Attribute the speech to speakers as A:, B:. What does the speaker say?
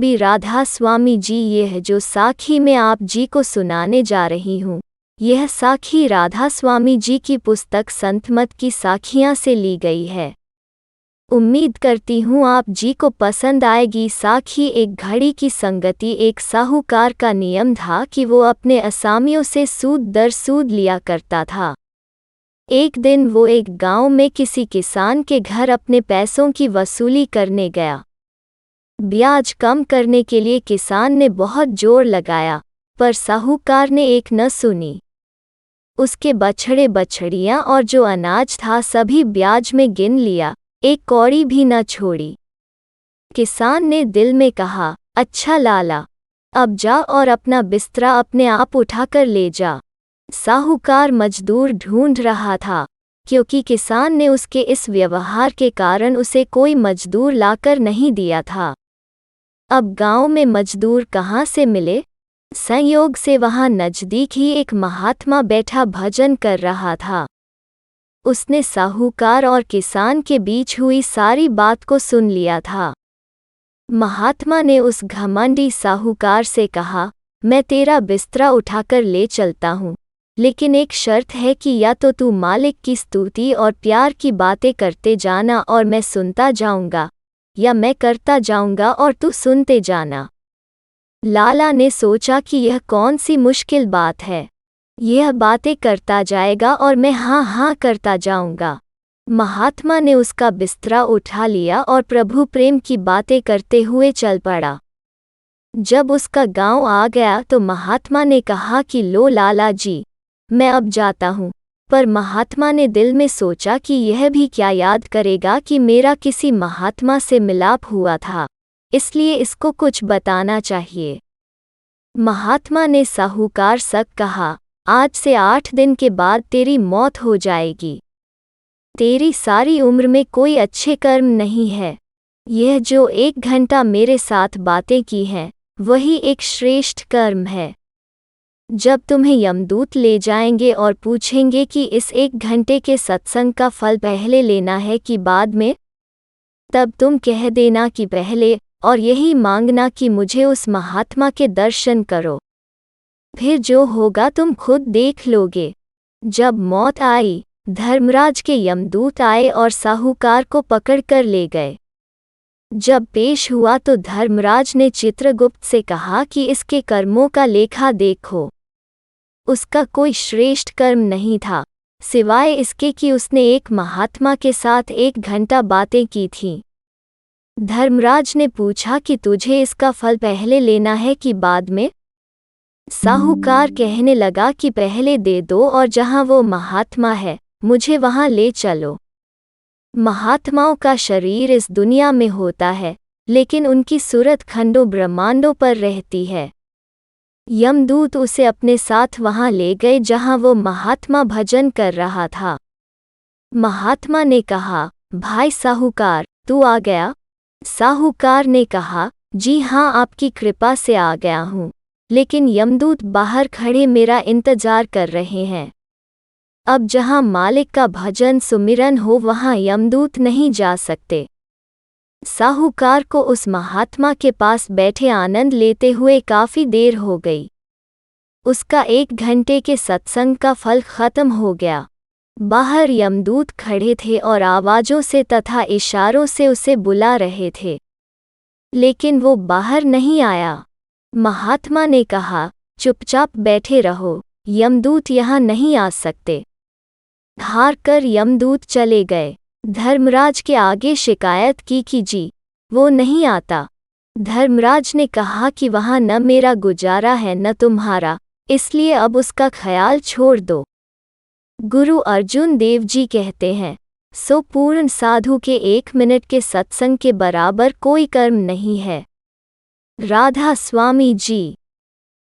A: भी राधा स्वामी जी, यह जो साखी मैं आप जी को सुनाने जा रही हूँ, यह साखी राधा स्वामी जी की पुस्तक संतमत की साखियाँ से ली गई है। उम्मीद करती हूँ आप जी को पसंद आएगी। साखी। एक घड़ी की संगति। एक साहूकार का नियम था कि वो अपने असामियों से सूद दर सूद लिया करता था। एक दिन वो एक गांव में किसी किसान के घर अपने पैसों की वसूली करने गया। ब्याज कम करने के लिए किसान ने बहुत जोर लगाया, पर साहूकार ने एक न सुनी। उसके बछड़े बछड़ियां और जो अनाज था सभी ब्याज में गिन लिया, एक कौड़ी भी न छोड़ी। किसान ने दिल में कहा, अच्छा लाला, अब जा और अपना बिस्तरा अपने आप उठाकर ले जा। साहूकार मजदूर ढूंढ रहा था, क्योंकि किसान ने उसके इस व्यवहार के कारण उसे कोई मजदूर लाकर नहीं दिया था। अब गांव में मजदूर कहाँ से मिले? संयोग से वहां नजदीक ही एक महात्मा बैठा भजन कर रहा था। उसने साहूकार और किसान के बीच हुई सारी बात को सुन लिया था। महात्मा ने उस घमंडी साहूकार से कहा, मैं तेरा बिस्तरा उठाकर ले चलता हूँ, लेकिन एक शर्त है कि या तो तू मालिक की स्तुति और प्यार की बातें करते जाना और मैं सुनता जाऊंगा, या मैं करता जाऊंगा और तू सुनते जाना। लाला ने सोचा कि यह कौन सी मुश्किल बात है, यह बातें करता जाएगा और मैं हाँ हाँ करता जाऊंगा। महात्मा ने उसका बिस्तरा उठा लिया और प्रभु प्रेम की बातें करते हुए चल पड़ा। जब उसका गांव आ गया तो महात्मा ने कहा कि लो लाला जी, मैं अब जाता हूँ। पर महात्मा ने दिल में सोचा कि यह भी क्या याद करेगा कि मेरा किसी महात्मा से मिलाप हुआ था, इसलिए इसको कुछ बताना चाहिए। महात्मा ने साहूकार से कहा, आज से 8 दिन के बाद तेरी मौत हो जाएगी। तेरी सारी उम्र में कोई अच्छे कर्म नहीं है। यह जो 1 घंटा मेरे साथ बातें की हैं, वही एक श्रेष्ठ कर्म है। जब तुम्हें यमदूत ले जाएंगे और पूछेंगे कि इस 1 घंटे के सत्संग का फल पहले लेना है कि बाद में, तब तुम कह देना कि पहले, और यही मांगना कि मुझे उस महात्मा के दर्शन करो। फिर जो होगा तुम खुद देख लोगे। जब मौत आई, धर्मराज के यमदूत आए और साहूकार को पकड़कर ले गए। जब पेश हुआ तो धर्मराज ने चित्रगुप्त से कहा कि इसके कर्मों का लेखा देखो। उसका कोई श्रेष्ठ कर्म नहीं था, सिवाय इसके कि उसने एक महात्मा के साथ 1 घंटा बातें की थीं। धर्मराज ने पूछा कि तुझे इसका फल पहले लेना है कि बाद में? साहूकार कहने लगा कि पहले दे दो और जहां वो महात्मा है, मुझे वहां ले चलो। महात्माओं का शरीर इस दुनिया में होता है, लेकिन उनकी सूरत खंडों ब्रह्मांडों पर रहती है। यमदूत उसे अपने साथ वहां ले गए जहां वो महात्मा भजन कर रहा था। महात्मा ने कहा, भाई साहूकार, तू आ गया? साहूकार ने कहा, जी हाँ, आपकी कृपा से आ गया हूँ, लेकिन यमदूत बाहर खड़े मेरा इंतजार कर रहे हैं। अब जहाँ मालिक का भजन सुमिरन हो वहाँ यमदूत नहीं जा सकते। साहूकार को उस महात्मा के पास बैठे आनंद लेते हुए काफी देर हो गई। उसका 1 घंटे के सत्संग का फल खत्म हो गया। बाहर यमदूत खड़े थे और आवाजों से तथा इशारों से उसे बुला रहे थे, लेकिन वो बाहर नहीं आया। महात्मा ने कहा, चुपचाप बैठे रहो, यमदूत यहाँ नहीं आ सकते। हार कर यमदूत चले गए। धर्मराज के आगे शिकायत की कि जी, वो नहीं आता। धर्मराज ने कहा कि वहाँ न मेरा गुजारा है न तुम्हारा, इसलिए अब उसका ख्याल छोड़ दो। गुरु अर्जुन देव जी कहते हैं, सो पूर्ण साधु के 1 मिनट के सत्संग के बराबर कोई कर्म नहीं है। राधा स्वामी जी।